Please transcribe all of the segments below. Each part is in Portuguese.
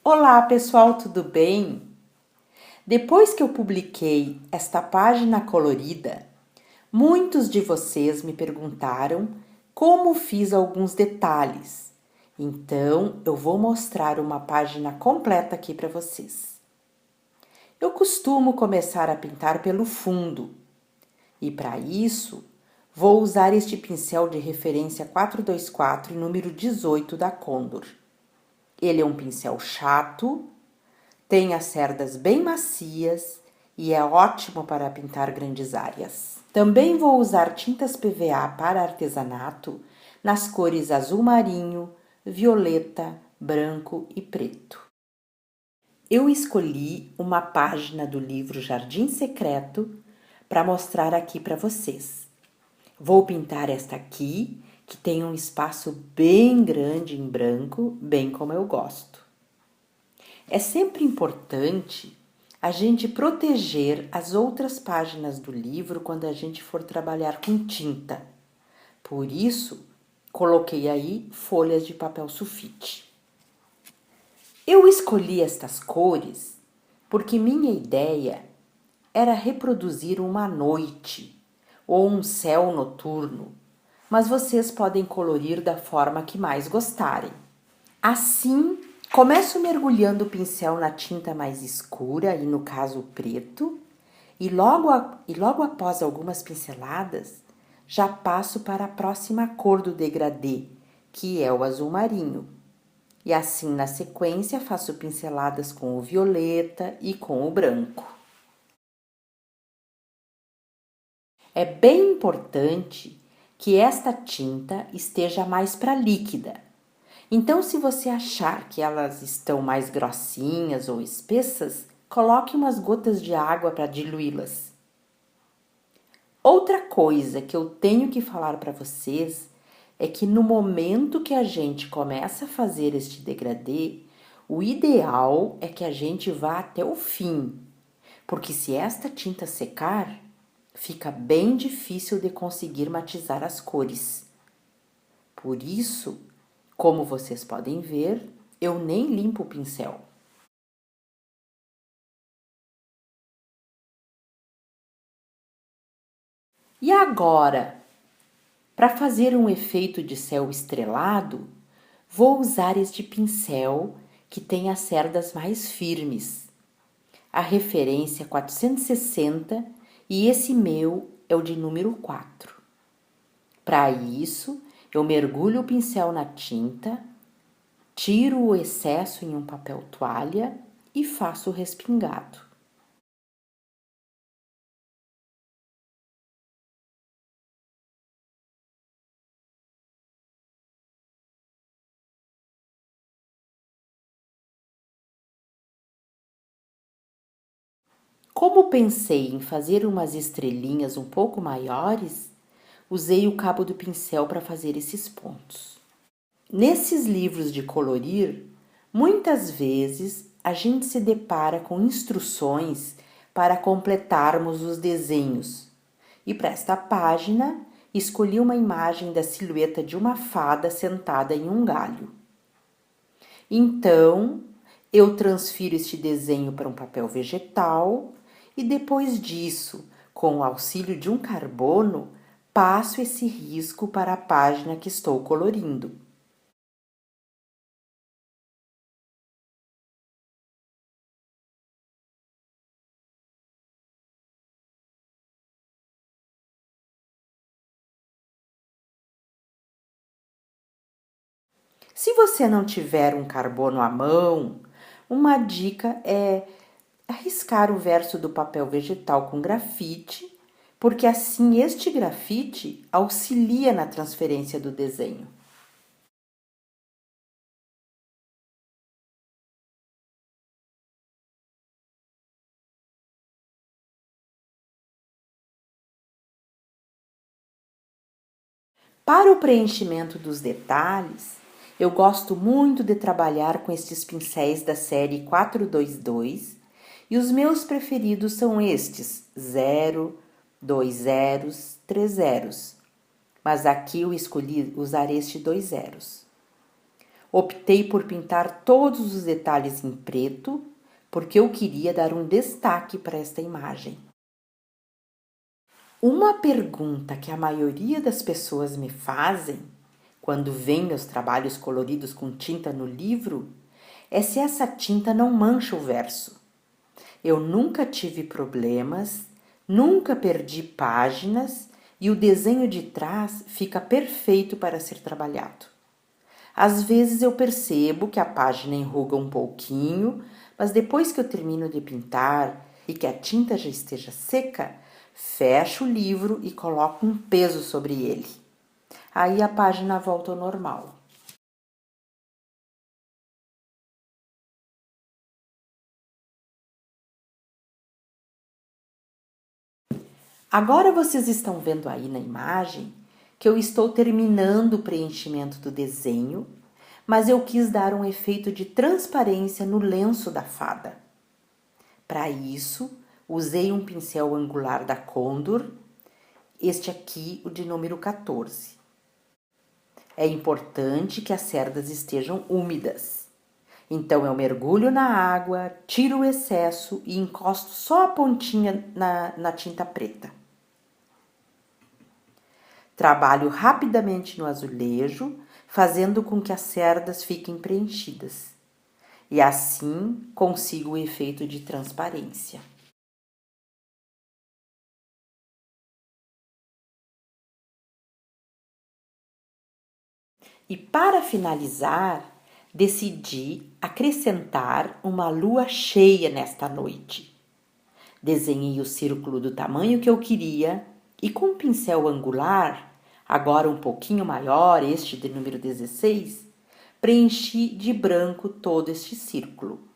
Olá, pessoal, tudo bem? Depois que eu publiquei esta página colorida, muitos de vocês me perguntaram como fiz alguns detalhes. Então, eu vou mostrar uma página completa aqui para vocês. Eu costumo começar a pintar pelo fundo e para isso vou usar este pincel de referência 424 número 18 da Condor. Ele é um pincel chato, tem as cerdas bem macias e é ótimo para pintar grandes áreas. Também vou usar tintas PVA para artesanato nas cores azul marinho, violeta, branco e preto. Eu escolhi uma página do livro Jardim Secreto para mostrar aqui para vocês. Vou pintar esta aqui, que tem um espaço bem grande em branco, bem como eu gosto. É sempre importante a gente proteger as outras páginas do livro quando a gente for trabalhar com tinta. Por isso, coloquei aí folhas de papel sulfite. Eu escolhi estas cores porque minha ideia era reproduzir uma noite ou um céu noturno, mas vocês podem colorir da forma que mais gostarem. Assim, começo mergulhando o pincel na tinta mais escura, e no caso o preto, e logo após algumas pinceladas, já passo para a próxima cor do degradê, que é o azul marinho. E assim, na sequência, faço pinceladas com o violeta e com o branco. É bem importante que esta tinta esteja mais para líquida. Então, se você achar que elas estão mais grossinhas ou espessas, coloque umas gotas de água para diluí-las. Outra coisa que eu tenho que falar para vocês é que no momento que a gente começa a fazer este degradê, o ideal é que a gente vá até o fim, porque se esta tinta secar, fica bem difícil de conseguir matizar as cores. Por isso, como vocês podem ver, eu nem limpo o pincel. E agora, para fazer um efeito de céu estrelado, vou usar este pincel que tem as cerdas mais firmes. A referência é 460 e esse meu é o de número 4. Para isso, eu mergulho o pincel na tinta, tiro o excesso em um papel toalha e faço o respingado. Como pensei em fazer umas estrelinhas um pouco maiores, usei o cabo do pincel para fazer esses pontos. Nesses livros de colorir, muitas vezes a gente se depara com instruções para completarmos os desenhos. E para esta página, escolhi uma imagem da silhueta de uma fada sentada em um galho. Então, eu transfiro este desenho para um papel vegetal e depois disso, com o auxílio de um carbono, passo esse risco para a página que estou colorindo. Se você não tiver um carbono à mão, uma dica é arriscar o verso do papel vegetal com grafite, porque assim este grafite auxilia na transferência do desenho. Para o preenchimento dos detalhes, eu gosto muito de trabalhar com estes pincéis da série 422 e os meus preferidos são estes 0, 2 zeros, 3 zeros, mas aqui eu escolhi usar este 2 zeros. Optei por pintar todos os detalhes em preto, porque eu queria dar um destaque para esta imagem. Uma pergunta que a maioria das pessoas me fazem quando veem meus trabalhos coloridos com tinta no livro é se essa tinta não mancha o verso. Eu nunca tive problemas, nunca perdi páginas e o desenho de trás fica perfeito para ser trabalhado. Às vezes eu percebo que a página enruga um pouquinho, mas depois que eu termino de pintar e que a tinta já esteja seca, fecho o livro e coloco um peso sobre ele. Aí a página volta ao normal. Agora vocês estão vendo aí na imagem que eu estou terminando o preenchimento do desenho, mas eu quis dar um efeito de transparência no lenço da fada. Para isso, usei um pincel angular da Condor, este aqui, o de número 14. É importante que as cerdas estejam úmidas. Então eu mergulho na água, tiro o excesso e encosto só a pontinha na tinta preta. Trabalho rapidamente no azulejo, fazendo com que as cerdas fiquem preenchidas. E assim consigo o efeito de transparência. E para finalizar, decidi acrescentar uma lua cheia nesta noite. Desenhei o círculo do tamanho que eu queria e com um pincel angular, agora um pouquinho maior, este de número 16, preenchi de branco todo este círculo.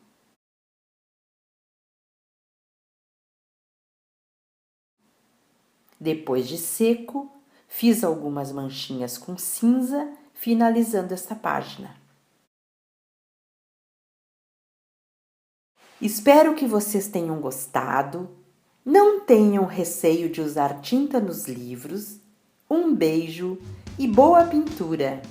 Depois de seco, fiz algumas manchinhas com cinza, finalizando esta página. Espero que vocês tenham gostado. Não tenham receio de usar tinta nos livros. Um beijo e boa pintura!